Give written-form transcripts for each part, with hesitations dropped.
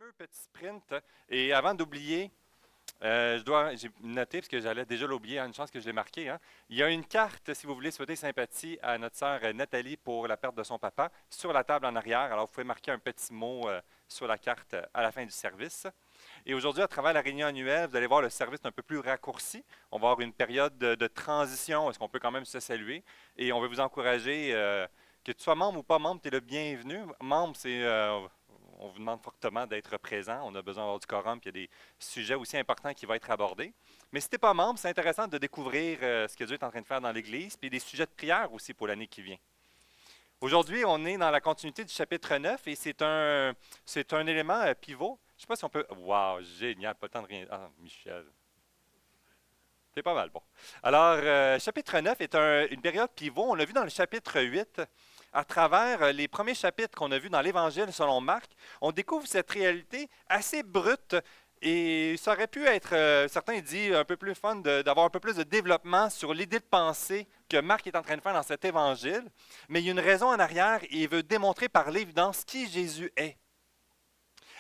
fameux petit sprint. Et avant d'oublier, j'ai noté, parce que j'allais déjà l'oublier, une chance que je l'ai marqué. Hein. Il y a une carte, si vous voulez souhaiter sympathie à notre sœur Nathalie pour la perte de son papa, sur la table en arrière. Alors, vous pouvez marquer un petit mot sur la carte à la fin du service. Et aujourd'hui, à travers la réunion annuelle, vous allez voir le service un peu plus raccourci. On va avoir une période de transition, est-ce qu'on peut quand même se saluer. Et on veut vous encourager, que tu sois membre ou pas membre, tu es le bienvenu. Membre, on vous demande fortement d'être présent. On a besoin d'avoir du quorum, puis il y a des sujets aussi importants qui vont être abordés. Mais si tu n'es pas membre, c'est intéressant de découvrir ce que Dieu est en train de faire dans l'Église, puis des sujets de prière aussi pour l'année qui vient. Aujourd'hui, on est dans la continuité du chapitre 9 et c'est un élément pivot. Je ne sais pas si on peut. Wow, génial, pas le temps de rien. Ah, Michel. C'est pas mal, bon. Alors, chapitre 9 est une période pivot. On l'a vu dans le chapitre 8. À travers les premiers chapitres qu'on a vus dans l'Évangile selon Marc, on découvre cette réalité assez brute et ça aurait pu être, certains disent, un peu plus fun d'avoir un peu plus de développement sur l'idée de pensée que Marc est en train de faire dans cet Évangile. Mais il y a une raison en arrière et il veut démontrer par l'évidence qui Jésus est.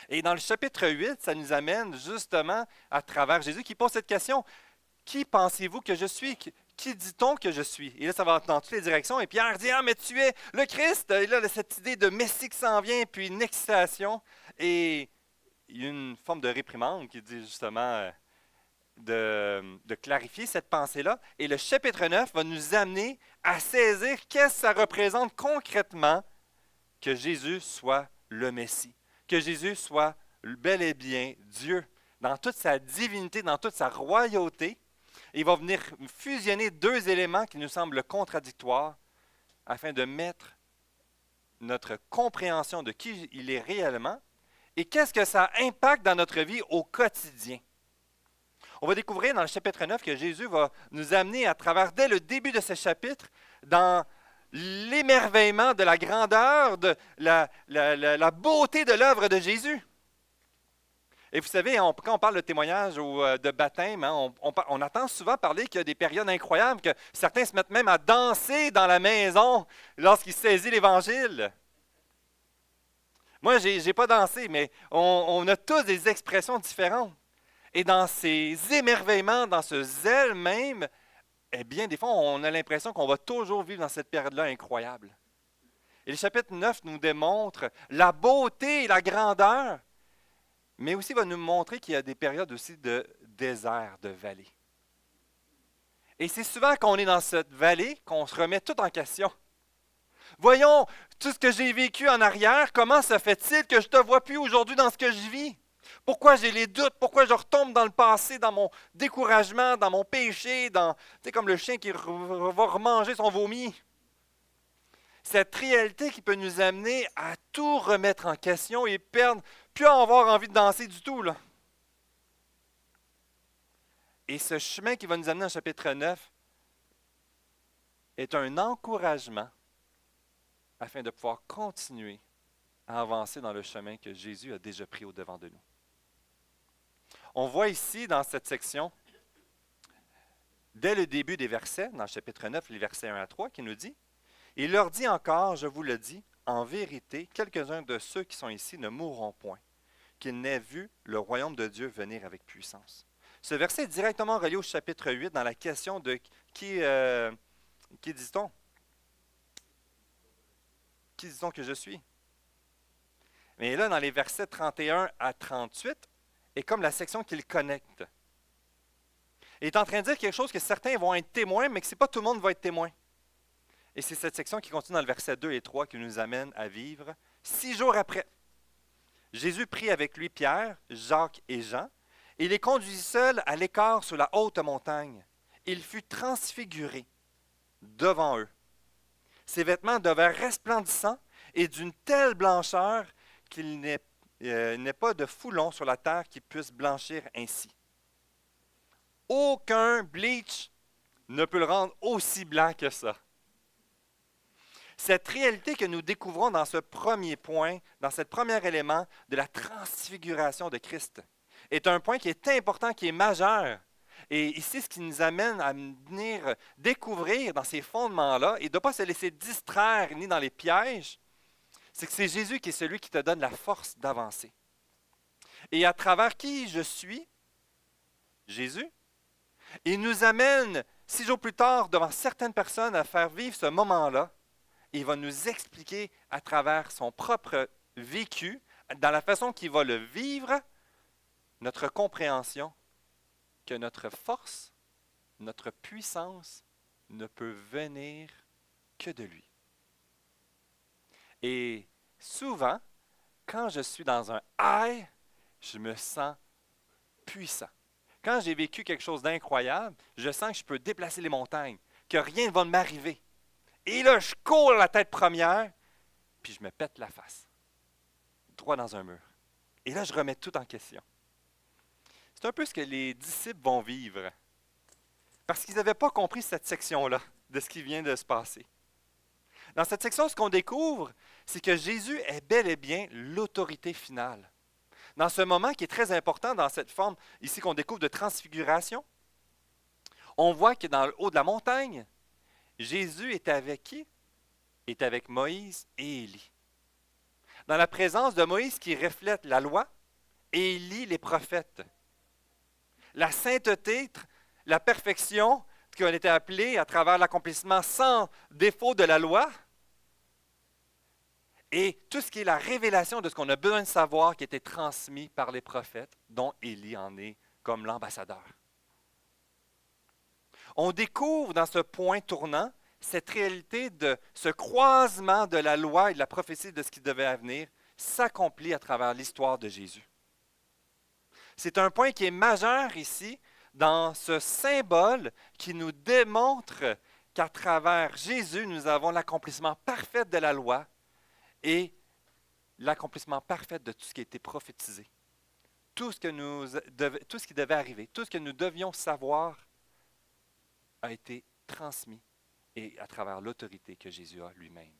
Et dans le chapitre 8, ça nous amène justement à travers Jésus qui pose cette question. Qui pensez-vous que je suis? Qui dit-on que je suis? Et là, ça va dans toutes les directions. Et Pierre dit, ah, mais tu es le Christ. Et là, cette idée de Messie qui s'en vient, puis une excitation. Et il y a une forme de réprimande qui dit justement de clarifier cette pensée-là. Et le chapitre 9 va nous amener à saisir qu'est-ce que ça représente concrètement que Jésus soit le Messie. Que Jésus soit bel et bien Dieu, dans toute sa divinité, dans toute sa royauté. Il va venir fusionner deux éléments qui nous semblent contradictoires afin de mettre notre compréhension de qui il est réellement et qu'est-ce que ça impacte dans notre vie au quotidien. On va découvrir dans le chapitre 9 que Jésus va nous amener à travers, dès le début de ce chapitre, dans l'émerveillement de la grandeur, de la beauté de l'œuvre de Jésus. Et vous savez, quand on parle de témoignage ou de baptême, hein, on entend souvent parler qu'il y a des périodes incroyables, que certains se mettent même à danser dans la maison lorsqu'ils saisissent l'Évangile. Moi, je n'ai pas dansé, mais on a tous des expressions différentes. Et dans ces émerveillements, dans ce zèle même, eh bien, des fois, on a l'impression qu'on va toujours vivre dans cette période-là incroyable. Et le chapitre 9 nous démontre la beauté et la grandeur, mais aussi va nous montrer qu'il y a des périodes aussi de désert, de vallée. Et c'est souvent qu'on est dans cette vallée qu'on se remet tout en question. Voyons, tout ce que j'ai vécu en arrière, comment se fait-il que je ne te vois plus aujourd'hui dans ce que je vis? Pourquoi j'ai les doutes? Pourquoi je retombe dans le passé, dans mon découragement, dans mon péché, comme le chien qui va remanger son vomi? Cette réalité qui peut nous amener à tout remettre en question et perdre, plus avoir envie de danser du tout. Là. Et ce chemin qui va nous amener au chapitre 9 est un encouragement afin de pouvoir continuer à avancer dans le chemin que Jésus a déjà pris au-devant de nous. On voit ici, dans cette section, dès le début des versets, dans le chapitre 9, les versets 1 à 3, qui nous dit « Il leur dit encore, je vous le dis, en vérité, quelques-uns de ceux qui sont ici ne mourront point, qu'ils n'aient vu le royaume de Dieu venir avec puissance. » Ce verset est directement relié au chapitre 8 dans la question de qui dit-on? Qui dit-on que je suis? Mais là, dans les versets 31 à 38, est comme la section qui le connecte. Il est en train de dire quelque chose que certains vont être témoins, mais que ce n'est pas tout le monde va être témoin. Et c'est cette section qui continue dans le verset 2 et 3 qui nous amène à vivre 6 jours après. Jésus prit avec lui Pierre, Jacques et Jean, et les conduisit seuls à l'écart sur la haute montagne. Il fut transfiguré devant eux. Ses vêtements devinrent resplendissants et d'une telle blancheur qu'il n'est pas de foulon sur la terre qui puisse blanchir ainsi. Aucun bleach ne peut le rendre aussi blanc que ça. Cette réalité que nous découvrons dans ce premier point, dans ce premier élément de la transfiguration de Christ, est un point qui est important, qui est majeur. Et ici, ce qui nous amène à venir découvrir dans ces fondements-là et de ne pas se laisser distraire ni dans les pièges, c'est que c'est Jésus qui est celui qui te donne la force d'avancer. Et à travers qui je suis, Jésus, il nous amène 6 jours plus tard devant certaines personnes à faire vivre ce moment-là. Et il va nous expliquer à travers son propre vécu, dans la façon qu'il va le vivre, notre compréhension que notre force, notre puissance ne peut venir que de lui. Et souvent, quand je suis dans un high, je me sens puissant. Quand j'ai vécu quelque chose d'incroyable, je sens que je peux déplacer les montagnes, que rien ne va m'arriver. Et là, je cours la tête première, puis je me pète la face, droit dans un mur. Et là, je remets tout en question. C'est un peu ce que les disciples vont vivre, parce qu'ils n'avaient pas compris cette section-là de ce qui vient de se passer. Dans cette section, ce qu'on découvre, c'est que Jésus est bel et bien l'autorité finale. Dans ce moment qui est très important, dans cette forme ici qu'on découvre de transfiguration, on voit que dans le haut de la montagne, Jésus est avec qui? Est avec Moïse et Élie. Dans la présence de Moïse qui reflète la loi, et Élie les prophètes. La sainteté, la perfection qui ont été appelés à travers l'accomplissement sans défaut de la loi, et tout ce qui est la révélation de ce qu'on a besoin de savoir qui a été transmis par les prophètes, dont Élie en est comme l'ambassadeur. On découvre dans ce point tournant cette réalité de ce croisement de la loi et de la prophétie de ce qui devait venir s'accomplit à travers l'histoire de Jésus. C'est un point qui est majeur ici dans ce symbole qui nous démontre qu'à travers Jésus, nous avons l'accomplissement parfait de la loi et l'accomplissement parfait de tout ce qui a été prophétisé. Tout ce qui devait arriver, tout ce que nous devions savoir a été transmis et à travers l'autorité que Jésus a lui-même.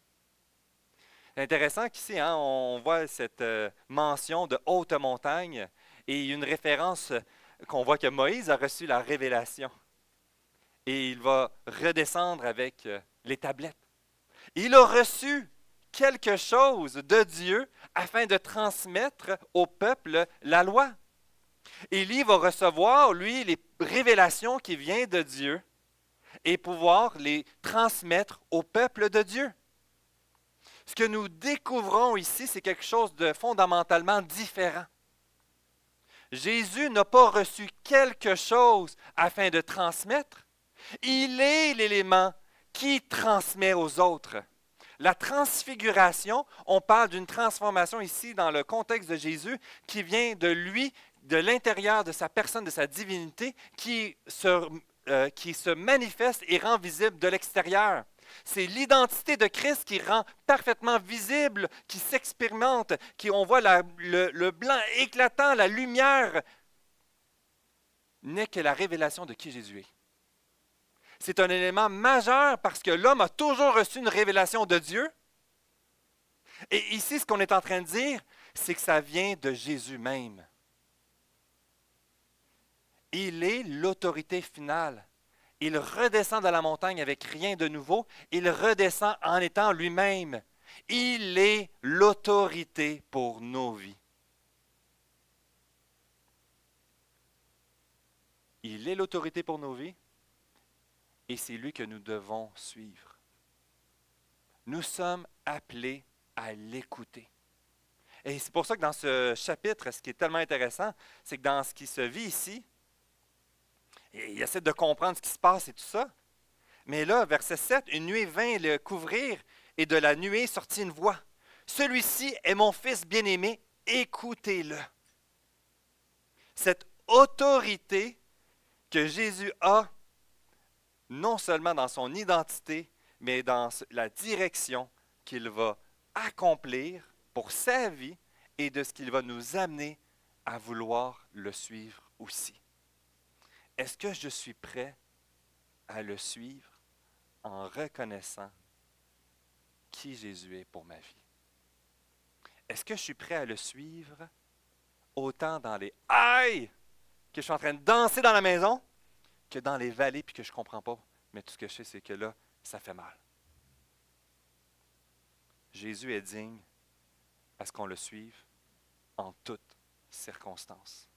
C'est intéressant qu'ici, on voit cette mention de haute montagne et une référence qu'on voit que Moïse a reçu la révélation. Et il va redescendre avec les tablettes. Il a reçu quelque chose de Dieu afin de transmettre au peuple la loi. Élie va recevoir, lui, les révélations qui viennent de Dieu et pouvoir les transmettre au peuple de Dieu. Ce que nous découvrons ici, c'est quelque chose de fondamentalement différent. Jésus n'a pas reçu quelque chose afin de transmettre. Il est l'élément qui transmet aux autres. La transfiguration, on parle d'une transformation ici dans le contexte de Jésus qui vient de lui, de l'intérieur de sa personne, de sa divinité, qui se manifeste et rend visible de l'extérieur. C'est l'identité de Christ qui rend parfaitement visible, qui s'expérimente, on voit le blanc éclatant, la lumière, n'est que la révélation de qui Jésus est. C'est un élément majeur parce que l'homme a toujours reçu une révélation de Dieu. Et ici, ce qu'on est en train de dire, c'est que ça vient de Jésus même. Il est l'autorité finale. Il redescend de la montagne avec rien de nouveau. Il redescend en étant lui-même. Il est l'autorité pour nos vies. Il est l'autorité pour nos vies et c'est lui que nous devons suivre. Nous sommes appelés à l'écouter. Et c'est pour ça que dans ce chapitre, ce qui est tellement intéressant, c'est que dans ce qui se vit ici, il essaie de comprendre ce qui se passe et tout ça. Mais là, verset 7, une nuée vint le couvrir et de la nuée sortit une voix. Celui-ci est mon fils bien-aimé, écoutez-le. Cette autorité que Jésus a, non seulement dans son identité, mais dans la direction qu'il va accomplir pour sa vie et de ce qu'il va nous amener à vouloir le suivre aussi. Est-ce que je suis prêt à le suivre en reconnaissant qui Jésus est pour ma vie? Est-ce que je suis prêt à le suivre autant dans les « aïe » que je suis en train de danser dans la maison que dans les vallées puis que je ne comprends pas, mais tout ce que je sais, c'est que là, ça fait mal. Jésus est digne à ce qu'on le suive en toutes circonstances.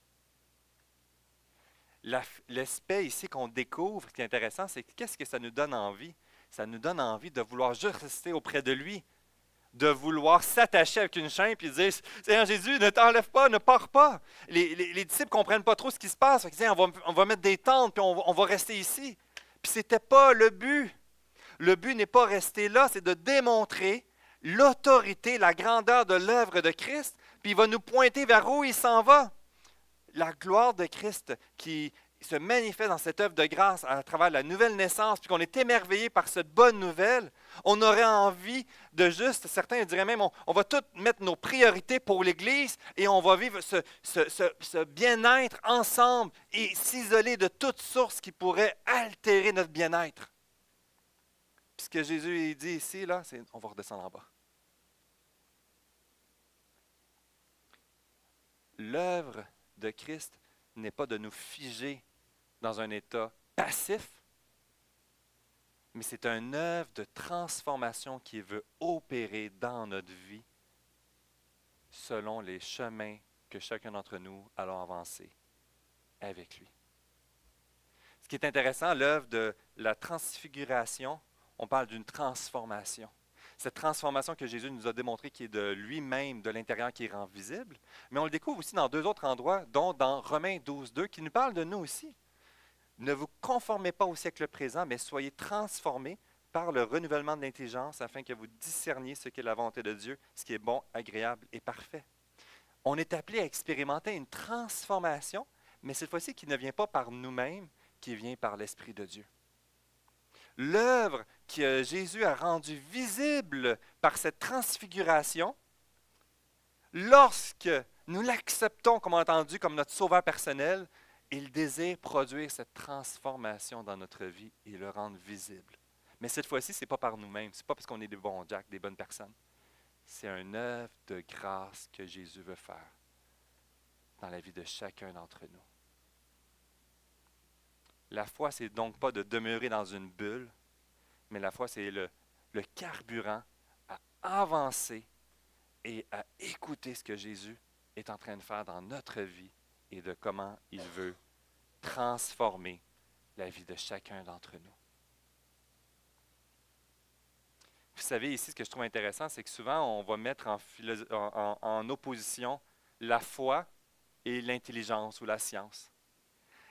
L'aspect ici qu'on découvre, qui est intéressant, c'est qu'est-ce que ça nous donne envie? Ça nous donne envie de vouloir juste rester auprès de lui, de vouloir s'attacher avec une chaîne et dire « Seigneur Jésus, ne t'enlève pas, ne pars pas. » Les disciples ne comprennent pas trop ce qui se passe. Ils disent « On va mettre des tentes, puis on va rester ici. » Puis ce n'était pas le but. Le but n'est pas rester là, c'est de démontrer l'autorité, la grandeur de l'œuvre de Christ, puis il va nous pointer vers où il s'en va. La gloire de Christ qui se manifeste dans cette œuvre de grâce à travers la nouvelle naissance, puis qu'on est émerveillé par cette bonne nouvelle, on aurait envie de juste, certains diraient même, on va tous mettre nos priorités pour l'Église et on va vivre ce bien-être ensemble et s'isoler de toute source qui pourrait altérer notre bien-être. Puis ce que Jésus dit ici, là, c'est on va redescendre en bas. L'œuvre de Christ n'est pas de nous figer dans un état passif, mais c'est une œuvre de transformation qui veut opérer dans notre vie selon les chemins que chacun d'entre nous allons avancer avec lui. Ce qui est intéressant, l'œuvre de la transfiguration, on parle d'une transformation. Cette transformation que Jésus nous a démontrée qui est de lui-même, de l'intérieur, qui rend visible. Mais on le découvre aussi dans deux autres endroits, dont dans Romains 12:2, qui nous parle de nous aussi. Ne vous conformez pas au siècle présent, mais soyez transformés par le renouvellement de l'intelligence afin que vous discerniez ce qu'est la volonté de Dieu, ce qui est bon, agréable et parfait. On est appelé à expérimenter une transformation, mais cette fois-ci qui ne vient pas par nous-mêmes, qui vient par l'Esprit de Dieu. L'œuvre que Jésus a rendue visible par cette transfiguration, lorsque nous l'acceptons, comme on a entendu, comme notre sauveur personnel, il désire produire cette transformation dans notre vie et le rendre visible. Mais cette fois-ci, ce n'est pas par nous-mêmes, ce n'est pas parce qu'on est des bons Jack, des bonnes personnes. C'est une œuvre de grâce que Jésus veut faire dans la vie de chacun d'entre nous. La foi, c'est donc pas de demeurer dans une bulle, mais la foi, c'est le carburant à avancer et à écouter ce que Jésus est en train de faire dans notre vie et de comment il veut transformer la vie de chacun d'entre nous. Vous savez, ici, ce que je trouve intéressant, c'est que souvent, on va mettre en opposition la foi et l'intelligence ou la science.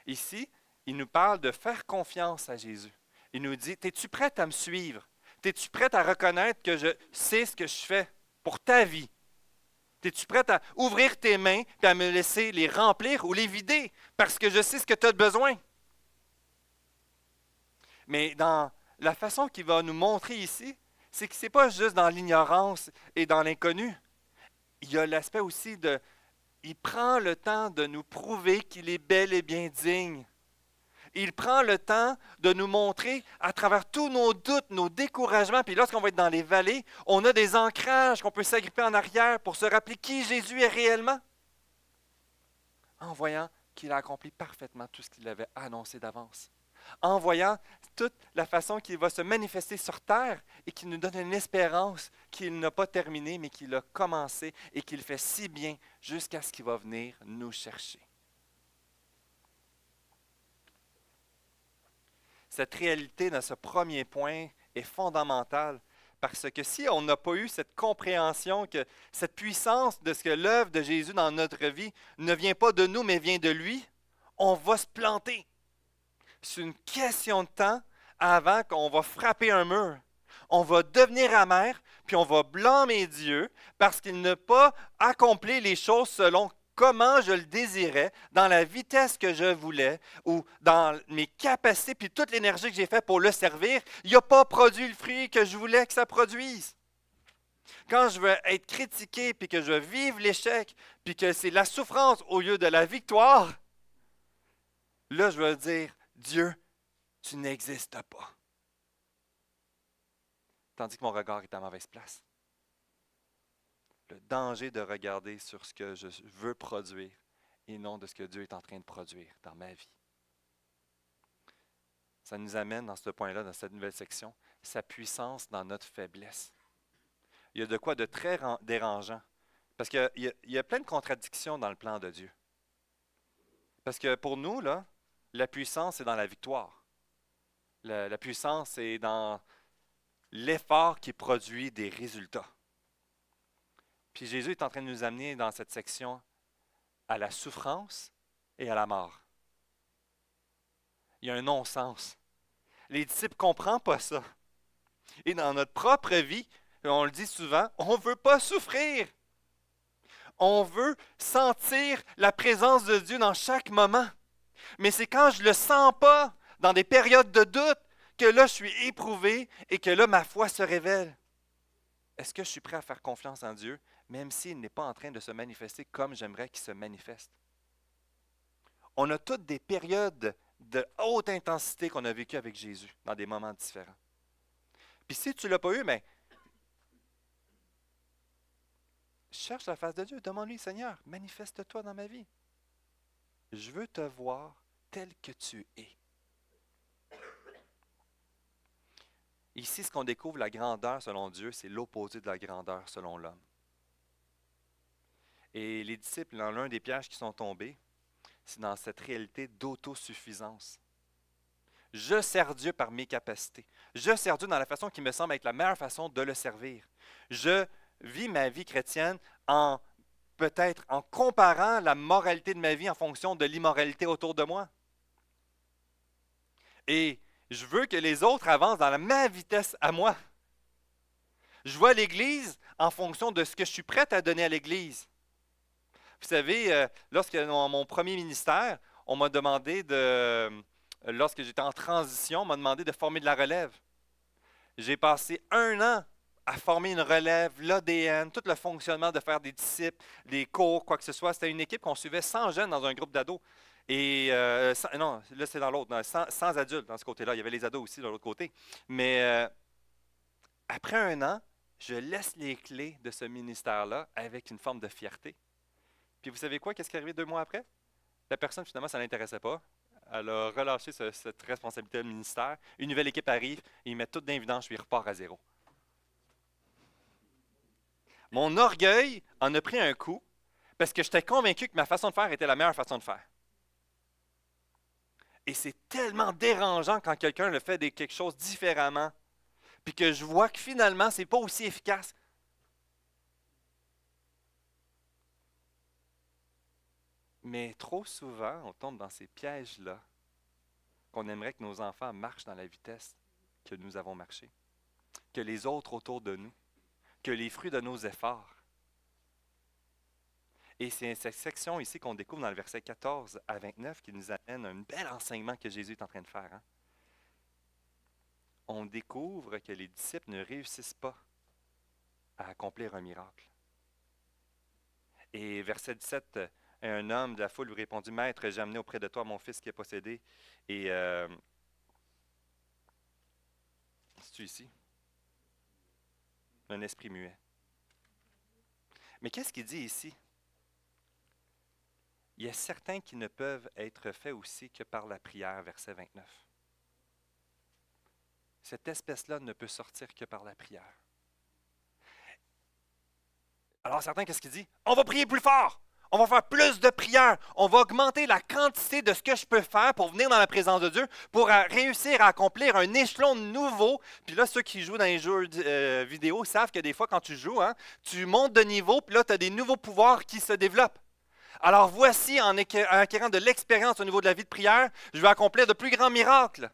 Ici, il nous parle de faire confiance à Jésus. Il nous dit, es-tu prête à me suivre? Es-tu prête à reconnaître que je sais ce que je fais pour ta vie? Es-tu prête à ouvrir tes mains et à me laisser les remplir ou les vider parce que je sais ce que tu as besoin? Mais dans la façon qu'il va nous montrer ici, c'est que ce n'est pas juste dans l'ignorance et dans l'inconnu. Il y a l'aspect aussi de, il prend le temps de nous prouver qu'il est bel et bien digne. Il prend le temps de nous montrer à travers tous nos doutes, nos découragements, puis lorsqu'on va être dans les vallées, on a des ancrages qu'on peut s'agripper en arrière pour se rappeler qui Jésus est réellement, en voyant qu'il a accompli parfaitement tout ce qu'il avait annoncé d'avance, en voyant toute la façon qu'il va se manifester sur terre et qu'il nous donne une espérance qu'il n'a pas terminée, mais qu'il a commencé et qu'il fait si bien jusqu'à ce qu'il va venir nous chercher. Cette réalité dans ce premier point est fondamentale parce que si on n'a pas eu cette compréhension, que cette puissance de ce que l'œuvre de Jésus dans notre vie ne vient pas de nous mais vient de lui, on va se planter. C'est une question de temps avant qu'on va frapper un mur. On va devenir amer, puis on va blâmer Dieu parce qu'il n'a pas accompli les choses selon comment je le désirais, dans la vitesse que je voulais, ou dans mes capacités, puis toute l'énergie que j'ai faite pour le servir, il n'a pas produit le fruit que je voulais que ça produise. Quand je veux être critiqué, puis que je veux vivre l'échec, puis que c'est la souffrance au lieu de la victoire, là, je veux dire, Dieu, tu n'existes pas. Tandis que mon regard est à mauvaise place. Le danger de regarder sur ce que je veux produire et non de ce que Dieu est en train de produire dans ma vie. Ça nous amène dans ce point-là, dans cette nouvelle section, sa puissance dans notre faiblesse. Il y a de quoi de très dérangeant Parce qu'il y a plein de contradictions dans le plan de Dieu. Parce que pour nous, là, la puissance est dans la victoire. La puissance est dans l'effort qui produit des résultats. Puis Jésus est en train de nous amener dans cette section à la souffrance et à la mort. Il y a un non-sens. Les disciples ne comprennent pas ça. Et dans notre propre vie, on le dit souvent, on ne veut pas souffrir. On veut sentir la présence de Dieu dans chaque moment. Mais c'est quand je ne le sens pas, dans des périodes de doute, que là, je suis éprouvé et que là, ma foi se révèle. Est-ce que je suis prêt à faire confiance en Dieu, même s'il n'est pas en train de se manifester comme j'aimerais qu'il se manifeste? On a toutes des périodes de haute intensité qu'on a vécues avec Jésus, dans des moments différents. Puis si tu ne l'as pas eu, mais cherche la face de Dieu, demande-lui, Seigneur, manifeste-toi dans ma vie. Je veux te voir tel que tu es. Ici, ce qu'on découvre, la grandeur selon Dieu, c'est l'opposé de la grandeur selon l'homme. Et les disciples, dans l'un des pièges qui sont tombés, c'est dans cette réalité d'autosuffisance. Je sers Dieu par mes capacités. Je sers Dieu dans la façon qui me semble être la meilleure façon de le servir. Je vis ma vie chrétienne peut-être en comparant la moralité de ma vie en fonction de l'immoralité autour de moi. Et je veux que les autres avancent dans la même vitesse à moi. Je vois l'Église en fonction de ce que je suis prêt à donner à l'Église. Vous savez, lorsque dans mon premier ministère, on m'a demandé lorsque j'étais en transition, on m'a demandé de former de la relève. J'ai passé 1 an à former une relève, l'ADN, tout le fonctionnement de faire des disciples, des cours, quoi que ce soit. C'était une équipe qu'on suivait 100 jeunes dans un groupe d'ados. Et non, là c'est dans l'autre, 100 adultes dans ce côté-là. Il y avait les ados aussi de l'autre côté. Mais après 1 an, je laisse les clés de ce ministère-là avec une forme de fierté. Puis vous savez quoi? Qu'est-ce qui est arrivé 2 mois après? La personne, finalement, ça ne l'intéressait pas. Elle a relâché cette responsabilité de ministère. Une nouvelle équipe arrive, et ils mettent tout d'invidence, je lui repars à zéro. Mon orgueil en a pris un coup parce que j'étais convaincu que ma façon de faire était la meilleure façon de faire. Et c'est tellement dérangeant quand quelqu'un le fait quelque chose différemment, puis que je vois que finalement, ce n'est pas aussi efficace. Mais trop souvent, on tombe dans ces pièges-là, qu'on aimerait que nos enfants marchent dans la vitesse que nous avons marché, que les autres autour de nous, que les fruits de nos efforts. Et c'est cette section ici qu'on découvre dans le verset 14 à 29 qui nous amène un bel enseignement que Jésus est en train de faire. Hein? On découvre que les disciples ne réussissent pas à accomplir un miracle. Et verset 17, un homme de la foule lui répondit, « Maître, j'ai amené auprès de toi mon fils qui est possédé. » Et c'est-tu ici? Un esprit muet. Mais qu'est-ce qu'il dit ici? Il y a certains qui ne peuvent être faits aussi que par la prière, verset 29. Cette espèce-là ne peut sortir que par la prière. Alors certains, qu'est-ce qu'il dit? On va prier plus fort! On va faire plus de prières. On va augmenter la quantité de ce que je peux faire pour venir dans la présence de Dieu, pour réussir à accomplir un échelon nouveau. Puis là, ceux qui jouent dans les jeux vidéo savent que des fois, quand tu joues, hein, tu montes de niveau, puis là, tu as des nouveaux pouvoirs qui se développent. Alors voici, en acquérant de l'expérience au niveau de la vie de prière, je vais accomplir de plus grands miracles.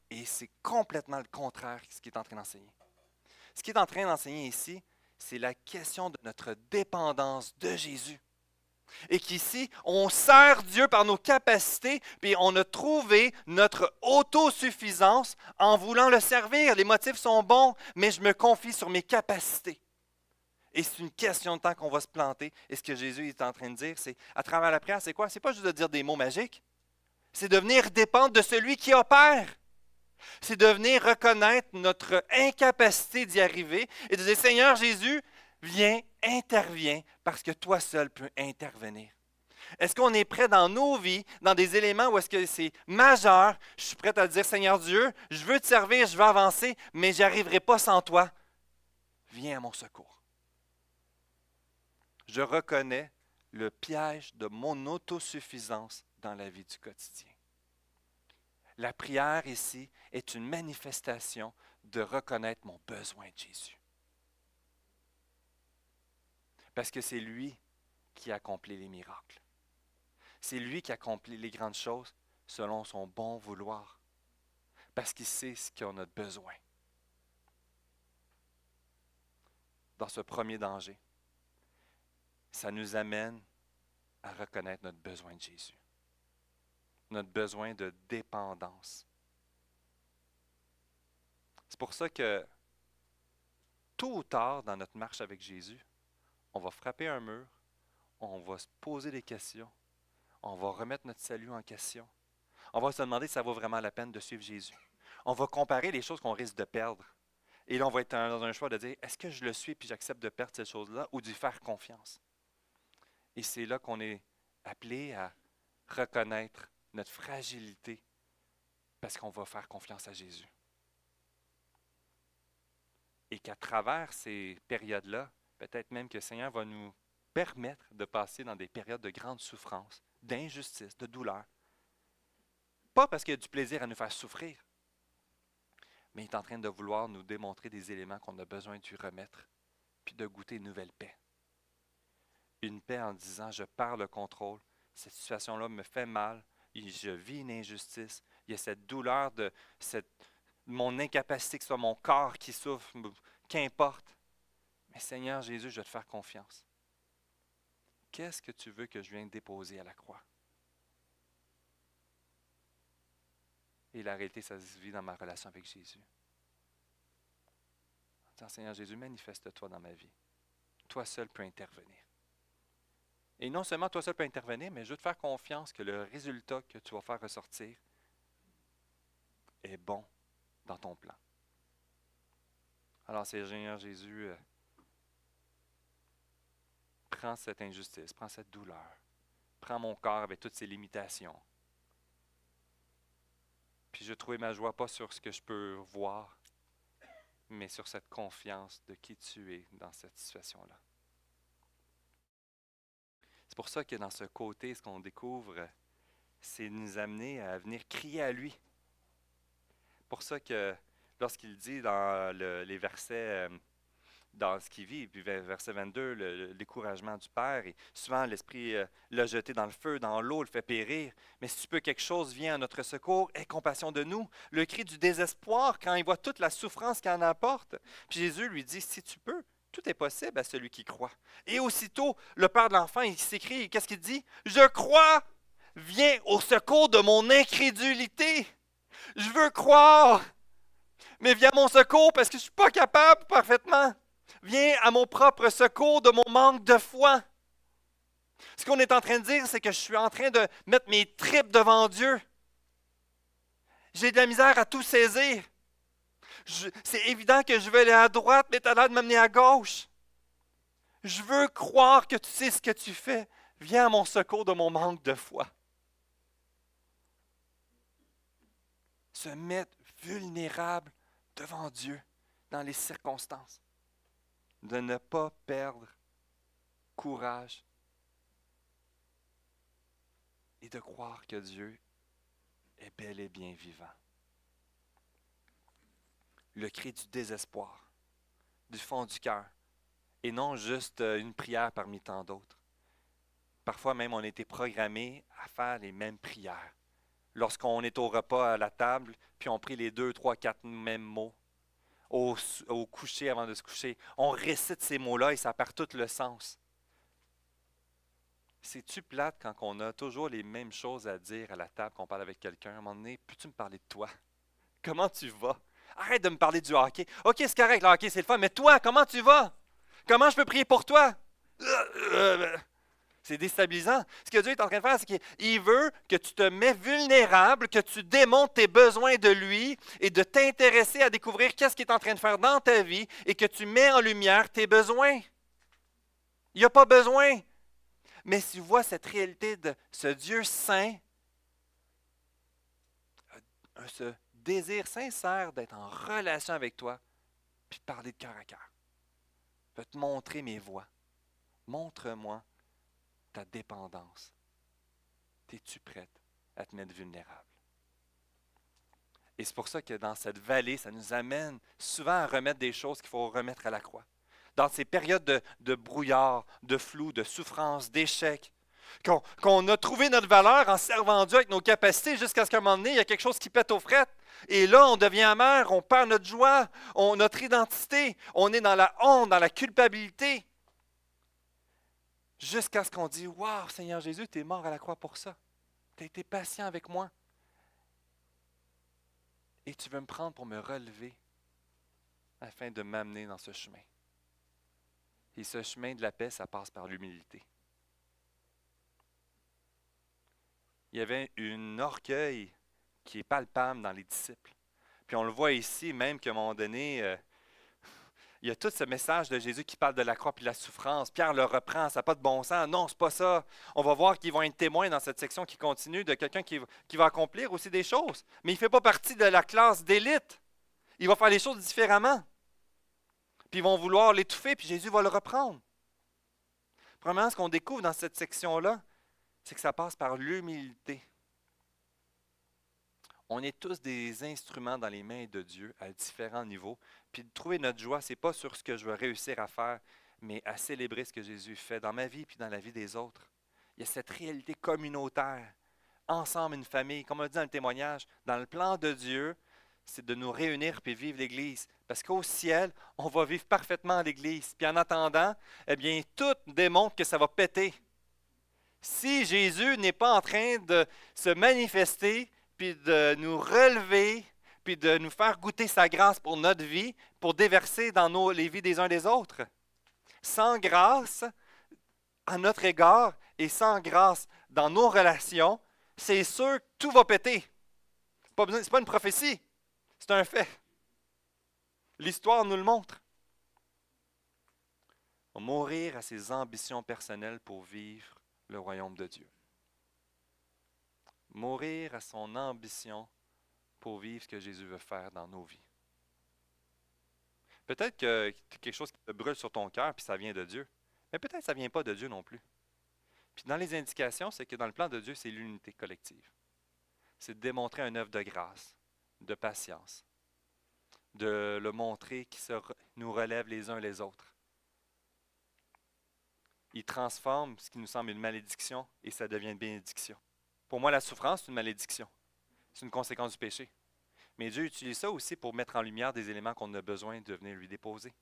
Et c'est complètement le contraire de ce qu'il est en train d'enseigner. Ce qu'il est en train d'enseigner ici, c'est la question de notre dépendance de Jésus. Et qu'ici, on sert Dieu par nos capacités, puis on a trouvé notre autosuffisance en voulant le servir. Les motifs sont bons, mais je me confie sur mes capacités. Et c'est une question de temps qu'on va se planter. Et ce que Jésus est en train de dire, c'est, à travers la prière, c'est quoi? C'est pas juste de dire des mots magiques. C'est de venir dépendre de celui qui opère. C'est de venir reconnaître notre incapacité d'y arriver et de dire, Seigneur Jésus, viens, interviens, parce que toi seul peux intervenir. Est-ce qu'on est prêt dans nos vies, dans des éléments où est-ce que c'est majeur, je suis prêt à dire, Seigneur Dieu, je veux te servir, je veux avancer, mais je n'y arriverai pas sans toi. Viens à mon secours. Je reconnais le piège de mon autosuffisance dans la vie du quotidien. La prière ici est une manifestation de reconnaître mon besoin de Jésus. Parce que c'est lui qui accomplit les miracles. C'est lui qui accomplit les grandes choses selon son bon vouloir. Parce qu'il sait ce qu'on a besoin. Dans ce premier danger, ça nous amène à reconnaître notre besoin de Jésus. Notre besoin de dépendance. C'est pour ça que tôt ou tard dans notre marche avec Jésus, on va frapper un mur, on va se poser des questions, on va remettre notre salut en question. On va se demander si ça vaut vraiment la peine de suivre Jésus. On va comparer les choses qu'on risque de perdre. Et là, on va être dans un choix de dire, est-ce que je le suis puis j'accepte de perdre ces choses-là ou d'y faire confiance? Et c'est là qu'on est appelé à reconnaître notre fragilité parce qu'on va faire confiance à Jésus. Et qu'à travers ces périodes-là, peut-être même que le Seigneur va nous permettre de passer dans des périodes de grande souffrance, d'injustice, de douleur. Pas parce qu'il y a du plaisir à nous faire souffrir, mais il est en train de vouloir nous démontrer des éléments qu'on a besoin de lui remettre, puis de goûter une nouvelle paix. Une paix en disant, je perds le contrôle, cette situation-là me fait mal, je vis une injustice, il y a cette douleur de mon incapacité, que ce soit mon corps qui souffre, qu'importe. Mais Seigneur Jésus, je vais te faire confiance. Qu'est-ce que tu veux que je vienne déposer à la croix? Et la réalité, ça se vit dans ma relation avec Jésus. En disant, Seigneur Jésus, manifeste-toi dans ma vie. Toi seul peux intervenir. Et non seulement toi seul peux intervenir, mais je veux te faire confiance que le résultat que tu vas faire ressortir est bon dans ton plan. Alors, Seigneur Jésus, prends cette injustice, prends cette douleur, prends mon corps avec toutes ses limitations. Puis je trouve ma joie pas sur ce que je peux voir, mais sur cette confiance de qui tu es dans cette situation-là. C'est pour ça que dans ce côté, ce qu'on découvre, c'est nous amener à venir crier à lui. Pour ça que lorsqu'il dit dans les versets, dans ce qu'il vit, puis verset 22, le découragement du Père, et souvent l'Esprit l'a jeté dans le feu, dans l'eau, le fait périr. Mais si tu peux, quelque chose vient à notre secours, aie compassion de nous. Le cri du désespoir quand il voit toute la souffrance qu'il en apporte. Puis Jésus lui dit, si tu peux, tout est possible à celui qui croit. Et aussitôt, le père de l'enfant, il s'écrie, qu'est-ce qu'il dit? Je crois, viens au secours de mon incrédulité. Je veux croire, mais viens à mon secours parce que je ne suis pas capable parfaitement. Viens à mon propre secours de mon manque de foi. Ce qu'on est en train de dire, c'est que je suis en train de mettre mes tripes devant Dieu. J'ai de la misère à tout saisir. C'est évident que je veux aller à droite, mais tu as l'air de m'amener à gauche. Je veux croire que tu sais ce que tu fais. Viens à mon secours de mon manque de foi. Se mettre vulnérable devant Dieu dans les circonstances. De ne pas perdre courage et de croire que Dieu est bel et bien vivant. Le cri du désespoir, du fond du cœur, et non juste une prière parmi tant d'autres. Parfois même, on a été programmé à faire les mêmes prières. Lorsqu'on est au repas à la table, puis on prie les 2, 3, 4 mêmes mots, au coucher avant de se coucher, on récite ces mots-là et ça perd tout le sens. C'est-tu plate quand on a toujours les mêmes choses à dire à la table qu'on parle avec quelqu'un? À un moment donné, peux-tu me parler de toi? Comment tu vas? Arrête de me parler du hockey. OK, c'est correct, le hockey, c'est le fun, mais toi, comment tu vas? Comment je peux prier pour toi? C'est déstabilisant. Ce que Dieu est en train de faire, c'est qu'il veut que tu te mets vulnérable, que tu démontres tes besoins de lui et de t'intéresser à découvrir qu'est-ce qu'il est en train de faire dans ta vie et que tu mets en lumière tes besoins. Il n'y a pas besoin. Mais si tu vois cette réalité de ce Dieu saint, ce désir sincère d'être en relation avec toi, puis de parler de cœur à cœur. Je vais te montrer mes voies, Montre-moi ta dépendance. Es-tu prête à te mettre vulnérable? Et c'est pour ça que dans cette vallée, ça nous amène souvent à remettre des choses qu'il faut remettre à la croix. Dans ces périodes de brouillard, de flou, de souffrance, d'échec, qu'on a trouvé notre valeur en servant Dieu avec nos capacités jusqu'à ce qu'à un moment donné, il y a quelque chose qui pète aux frettes. Et là, on devient amer, on perd notre joie, notre identité, on est dans la honte, dans la culpabilité. Jusqu'à ce qu'on dise, « Wow, Seigneur Jésus, tu es mort à la croix pour ça. Tu as été patient avec moi. Et tu veux me prendre pour me relever afin de m'amener dans ce chemin. » Et ce chemin de la paix, ça passe par l'humilité. Il y avait un orgueil qui est palpable dans les disciples. Puis on le voit ici, même qu'à un moment donné, il y a tout ce message de Jésus qui parle de la croix et de la souffrance. Pierre le reprend, ça n'a pas de bon sens. Non, c'est pas ça. On va voir qu'ils vont être témoins dans cette section qui continue de quelqu'un qui va accomplir aussi des choses. Mais il ne fait pas partie de la classe d'élite. Il va faire les choses différemment. Puis ils vont vouloir l'étouffer, puis Jésus va le reprendre. Premièrement, ce qu'on découvre dans cette section-là, c'est que ça passe par l'humilité. On est tous des instruments dans les mains de Dieu à différents niveaux. Puis de trouver notre joie, ce n'est pas sur ce que je veux réussir à faire, mais à célébrer ce que Jésus fait dans ma vie puis dans la vie des autres. Il y a cette réalité communautaire. Ensemble, une famille, comme on l'a dit dans le témoignage, dans le plan de Dieu, c'est de nous réunir puis vivre l'Église. Parce qu'au ciel, on va vivre parfaitement l'Église. Puis en attendant, eh bien, tout démontre que ça va péter. Si Jésus n'est pas en train de se manifester, puis de nous relever, puis de nous faire goûter sa grâce pour notre vie, pour déverser dans les vies des uns des autres. Sans grâce à notre égard et sans grâce dans nos relations, c'est sûr que tout va péter. Ce n'est pas une prophétie, c'est un fait. L'histoire nous le montre. Mourir à ses ambitions personnelles pour vivre le royaume de Dieu. Mourir à son ambition pour vivre ce que Jésus veut faire dans nos vies. Peut-être que quelque chose qui te brûle sur ton cœur, puis ça vient de Dieu. Mais peut-être que ça ne vient pas de Dieu non plus. Puis dans les indications, c'est que dans le plan de Dieu, c'est l'unité collective. C'est de démontrer une œuvre de grâce, de patience, de le montrer qui nous relève les uns les autres. Il transforme ce qui nous semble une malédiction et ça devient une bénédiction. Pour moi, la souffrance, c'est une malédiction. C'est une conséquence du péché. Mais Dieu utilise ça aussi pour mettre en lumière des éléments qu'on a besoin de venir lui déposer.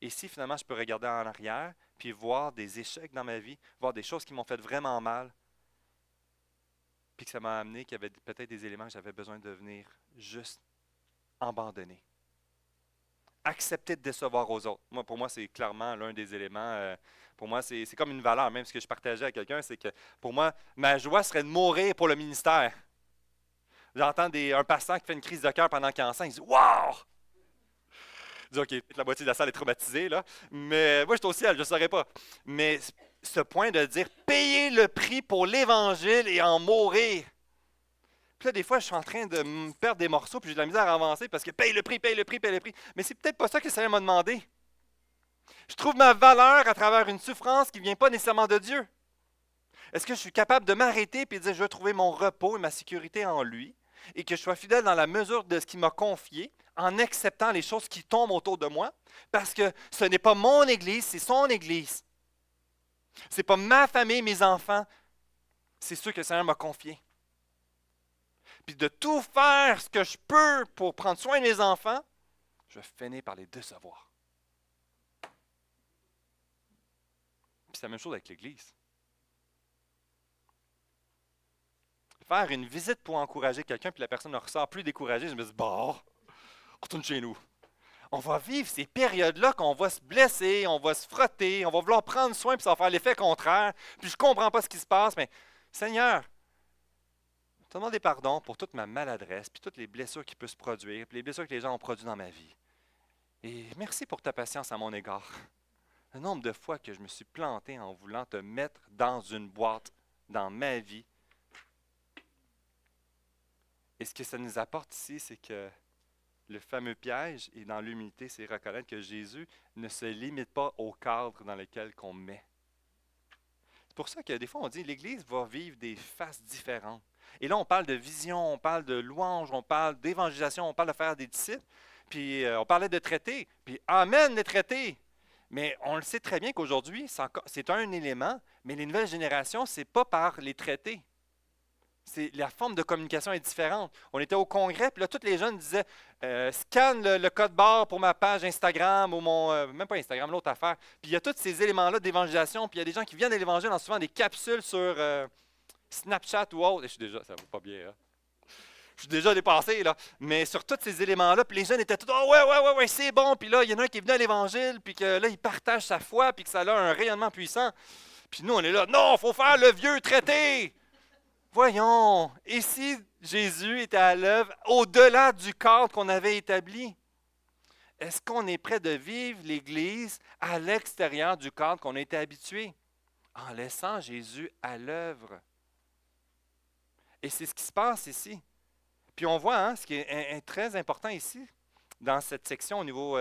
Et si finalement je peux regarder en arrière, puis voir des échecs dans ma vie, voir des choses qui m'ont fait vraiment mal, puis que ça m'a amené qu'il y avait peut-être des éléments que j'avais besoin de venir juste abandonner. Accepter de décevoir aux autres. Pour moi, c'est clairement l'un des éléments. Pour moi, c'est comme une valeur. Même ce que je partageais à quelqu'un, c'est que pour moi, ma joie serait de mourir pour le ministère. J'entends un pasteur qui fait une crise de cœur pendant qu'il est enceint. Il dit « Wow! » Je dis « OK, la moitié de la salle est traumatisée, là. Mais moi, je suis au ciel, je ne saurais pas. » Mais ce point de dire « payer le prix pour l'Évangile et en mourir. » Puis là, des fois, je suis en train de me perdre des morceaux, puis j'ai de la misère à avancer parce que paye le prix, paye le prix, paye le prix. Mais c'est peut-être pas ça que le Seigneur m'a demandé. Je trouve ma valeur à travers une souffrance qui ne vient pas nécessairement de Dieu. Est-ce que je suis capable de m'arrêter et de dire je veux trouver mon repos et ma sécurité en lui et que je sois fidèle dans la mesure de ce qu'il m'a confié en acceptant les choses qui tombent autour de moi parce que ce n'est pas mon Église, c'est son Église. Ce n'est pas ma famille, mes enfants, c'est ceux que le Seigneur m'a confiés. Puis de tout faire ce que je peux pour prendre soin de mes enfants, je vais finir par les décevoir. Puis c'est la même chose avec l'Église. Faire une visite pour encourager quelqu'un, puis la personne ne ressort plus découragée, je me dis, bon, on retourne chez nous. On va vivre ces périodes-là qu'on va se blesser, on va se frotter, on va vouloir prendre soin, puis ça va faire l'effet contraire. Puis je ne comprends pas ce qui se passe, mais Seigneur, je te demande pardon pour toute ma maladresse, puis toutes les blessures qui peuvent se produire, puis les blessures que les gens ont produites dans ma vie. Et merci pour ta patience à mon égard. Le nombre de fois que je me suis planté en voulant te mettre dans une boîte, dans ma vie. Et ce que ça nous apporte ici, c'est que Le fameux piège, et dans l'humilité, c'est reconnaître que Jésus ne se limite pas au cadre dans lequel qu'on met. C'est pour ça que des fois, on dit que l'Église va vivre des phases différentes. Et là, on parle de vision, on parle de louange, on parle d'évangélisation, on parle de faire des disciples, puis on parlait de traités, puis Amen les traités. Mais on le sait très bien qu'aujourd'hui, c'est un élément, mais les nouvelles générations, ce n'est pas par les traités. La forme de communication est différente. On était au congrès, puis là, tous les jeunes disaient scanne le code barre pour ma page Instagram ou même pas Instagram, l'autre affaire. Puis il y a tous ces éléments-là d'évangélisation, puis il y a des gens qui viennent de l'Évangile en souvent des capsules sur Snapchat ou autre. Et ça va pas bien, hein? Je suis déjà dépassé, là. Mais sur tous ces éléments-là, puis les jeunes étaient tous oh, ouais, c'est bon. Puis là, il y en a un qui est venu à l'Évangile, puis que là, il partage sa foi, puis que ça a un rayonnement puissant. Puis nous, on est là, non, il faut faire le vieux traité. Voyons, et si Jésus était à l'œuvre au-delà du cadre qu'on avait établi? Est-ce qu'on est prêt de vivre l'Église à l'extérieur du cadre qu'on a été habitué, en laissant Jésus à l'œuvre? Et c'est ce qui se passe ici. Puis on voit, ce qui est très important ici, dans cette section au niveau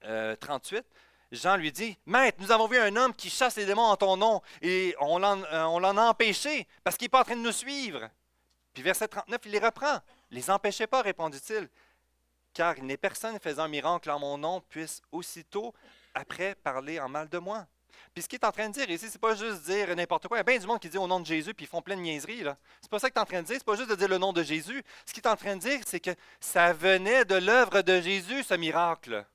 38, Jean lui dit, « Maître, nous avons vu un homme qui chasse les démons en ton nom, et on l'en a empêché, parce qu'il n'est pas en train de nous suivre. » Puis verset 39, il les reprend. « Les empêchez pas, répondit-il, car il n'est personne faisant un miracle en mon nom puisse aussitôt après parler en mal de moi. » Puis ce qu'il est en train de dire ici, c'est pas juste dire n'importe quoi. Il y a bien du monde qui dit au nom de Jésus, puis ils font plein de niaiseries. C'est pas ça qu'il est en train de dire, c'est pas juste de dire le nom de Jésus. Ce qu'il est en train de dire, c'est que ça venait de l'œuvre de Jésus, ce miracle.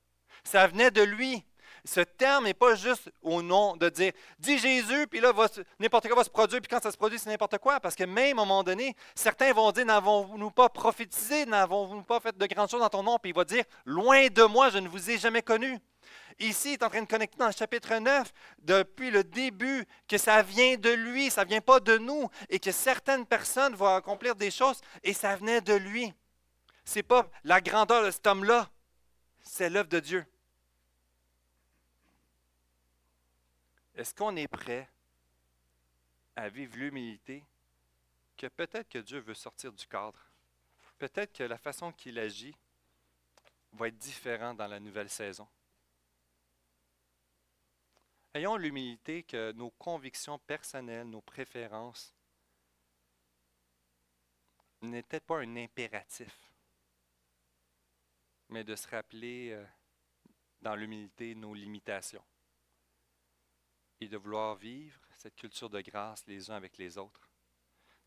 Ça venait de lui. Ce terme n'est pas juste au nom de dire « dis Jésus », puis là, n'importe quoi va se produire, puis quand ça se produit, c'est n'importe quoi. Parce que même à un moment donné, certains vont dire « n'avons-nous pas prophétisé, n'avons-nous pas fait de grandes choses dans ton nom », puis il va dire « loin de moi, je ne vous ai jamais connu ». Ici, il est en train de connecter dans le chapitre 9, depuis le début, que ça vient de lui, ça ne vient pas de nous, et que certaines personnes vont accomplir des choses, et ça venait de lui. Ce n'est pas la grandeur de cet homme-là, c'est l'œuvre de Dieu. Est-ce qu'on est prêt à vivre l'humilité que peut-être que Dieu veut sortir du cadre? Peut-être que la façon qu'il agit va être différente dans la nouvelle saison. Ayons l'humilité que nos convictions personnelles, nos préférences, n'étaient pas un impératif, mais de se rappeler dans l'humilité nos limitations et de vouloir vivre cette culture de grâce les uns avec les autres.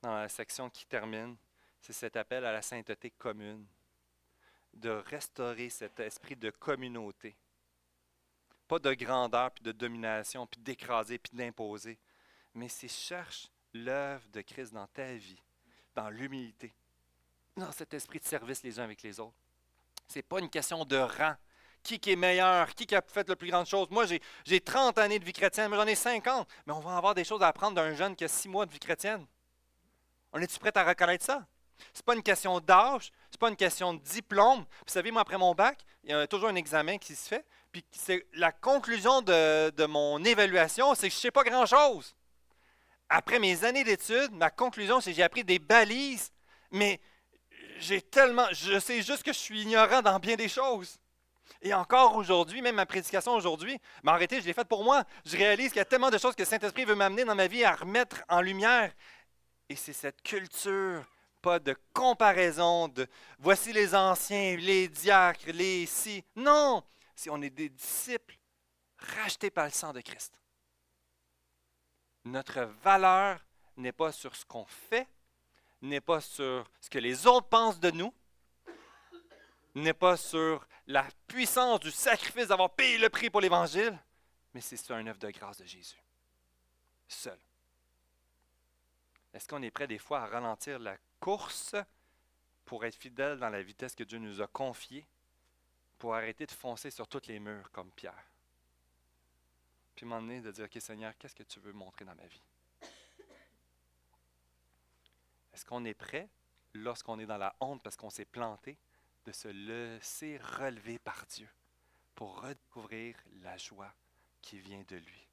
Dans la section qui termine, c'est cet appel à la sainteté commune, de restaurer cet esprit de communauté. Pas de grandeur, puis de domination, puis d'écraser, puis d'imposer, mais c'est cherche l'œuvre de Christ dans ta vie, dans l'humilité, dans cet esprit de service les uns avec les autres. Ce n'est pas une question de rang. Qui est meilleur? Qui a fait la plus grande chose? Moi, j'ai 30 années de vie chrétienne, moi j'en ai 50, mais on va avoir des choses à apprendre d'un jeune qui a 6 mois de vie chrétienne. On est-tu prêt à reconnaître ça? Ce n'est pas une question d'âge, ce n'est pas une question de diplôme. Vous savez, moi, après mon bac, il y a toujours un examen qui se fait, puis c'est la conclusion de mon évaluation, c'est que je ne sais pas grand-chose. Après mes années d'études, ma conclusion, c'est que j'ai appris des balises, mais je sais juste que je suis ignorant dans bien des choses. Et encore aujourd'hui, même ma prédication aujourd'hui, mais arrêtez, je l'ai faite pour moi. Je réalise qu'il y a tellement de choses que le Saint-Esprit veut m'amener dans ma vie à remettre en lumière. Et c'est cette culture, pas de comparaison, de voici les anciens, les diacres, les ci. Non, on est des disciples rachetés par le sang de Christ. Notre valeur n'est pas sur ce qu'on fait, n'est pas sur ce que les autres pensent de nous, n'est pas sur la puissance du sacrifice d'avoir payé le prix pour l'Évangile, mais c'est sur une œuvre de grâce de Jésus. Seul. Est-ce qu'on est prêt des fois à ralentir la course pour être fidèle dans la vitesse que Dieu nous a confiée, pour arrêter de foncer sur tous les murs comme Pierre? Puis m'emmener de dire, OK Seigneur, qu'est-ce que tu veux montrer dans ma vie? Est-ce qu'on est prêt, lorsqu'on est dans la honte parce qu'on s'est planté, de se laisser relever par Dieu pour redécouvrir la joie qui vient de lui,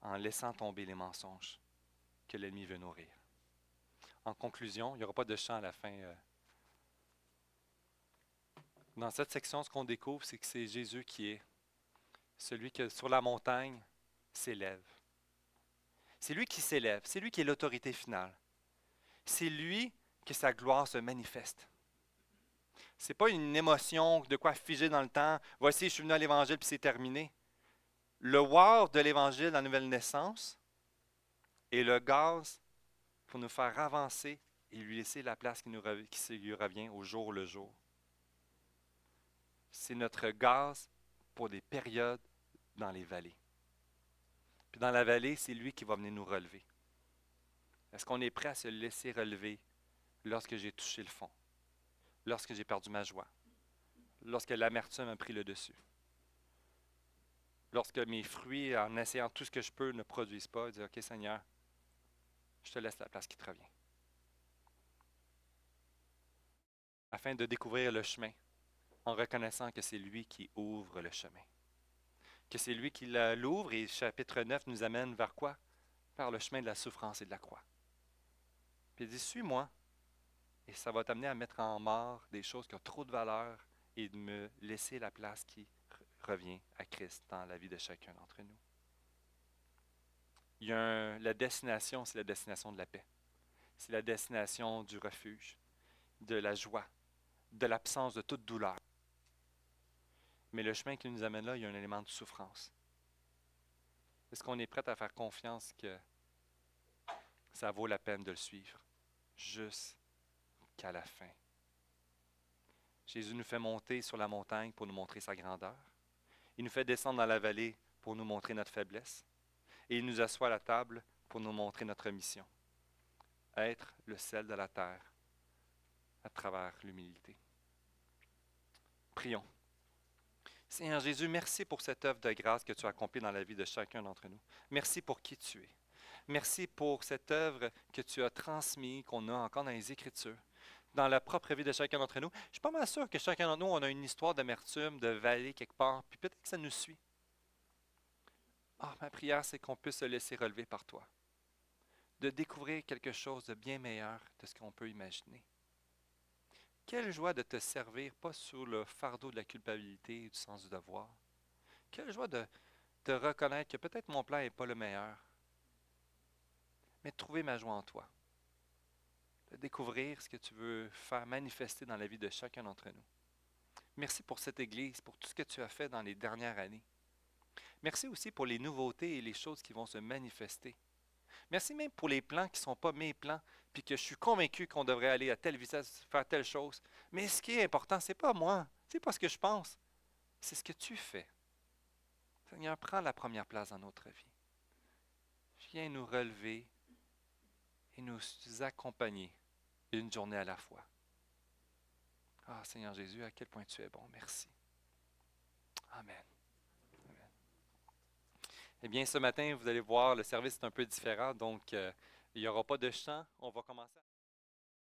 en laissant tomber les mensonges que l'ennemi veut nourrir? En conclusion, il n'y aura pas de chant à la fin Dans cette section, ce qu'on découvre, c'est que c'est Jésus qui est celui qui, sur la montagne, s'élève. C'est lui qui s'élève, c'est lui qui est l'autorité finale. C'est lui que sa gloire se manifeste. C'est pas une émotion de quoi figer dans le temps. Voici, je suis venu à l'Évangile puis c'est terminé. Le wow de l'Évangile, la nouvelle naissance, est le gaz pour nous faire avancer et lui laisser la place qui lui revient au jour le jour. C'est notre gaz pour des périodes dans les vallées. Puis dans la vallée, c'est lui qui va venir nous relever. Est-ce qu'on est prêt à se laisser relever lorsque j'ai touché le fond, lorsque j'ai perdu ma joie, lorsque l'amertume a pris le dessus, lorsque mes fruits, en essayant tout ce que je peux, ne produisent pas, dire, OK Seigneur, je te laisse la place qui te revient. Afin de découvrir le chemin, en reconnaissant que c'est lui qui ouvre le chemin. Que c'est lui qui l'ouvre et chapitre 9 nous amène vers quoi? Vers le chemin de la souffrance et de la croix. Puis il dit, suis-moi, et ça va t'amener à mettre en mort des choses qui ont trop de valeur et de me laisser la place qui revient à Christ dans la vie de chacun d'entre nous. La destination, c'est la destination de la paix. C'est la destination du refuge, de la joie, de l'absence de toute douleur. Mais le chemin qui nous amène là, il y a un élément de souffrance. Est-ce qu'on est prêt à faire confiance que ça vaut la peine de le suivre jusqu'à la fin? Jésus nous fait monter sur la montagne pour nous montrer sa grandeur. Il nous fait descendre dans la vallée pour nous montrer notre faiblesse. Et il nous assoit à la table pour nous montrer notre mission. Être le sel de la terre à travers l'humilité. Prions. Seigneur Jésus, merci pour cette œuvre de grâce que tu as accomplie dans la vie de chacun d'entre nous. Merci pour qui tu es. Merci pour cette œuvre que tu as transmise, qu'on a encore dans les Écritures, dans la propre vie de chacun d'entre nous. Je suis pas mal sûr que chacun d'entre nous, on a une histoire d'amertume, de vallée quelque part, puis peut-être que ça nous suit. Ma prière, c'est qu'on puisse se laisser relever par toi, de découvrir quelque chose de bien meilleur de ce qu'on peut imaginer. Quelle joie de te servir, pas sous le fardeau de la culpabilité et du sens du devoir. Quelle joie de reconnaître que peut-être mon plan n'est pas le meilleur, mais de trouver ma joie en toi. De découvrir ce que tu veux faire manifester dans la vie de chacun d'entre nous. Merci pour cette Église, pour tout ce que tu as fait dans les dernières années. Merci aussi pour les nouveautés et les choses qui vont se manifester. Merci même pour les plans qui ne sont pas mes plans, puis que je suis convaincu qu'on devrait aller à telle vitesse, faire telle chose. Mais ce qui est important, ce n'est pas moi, ce n'est pas ce que je pense, c'est ce que tu fais. Seigneur, prends la première place dans notre vie. Viens nous relever et nous accompagner une journée à la fois. Seigneur Jésus, à quel point tu es bon. Merci. Amen. Amen. Eh bien, ce matin, vous allez voir, le service est un peu différent, donc il n'y aura pas de chant. On va commencer.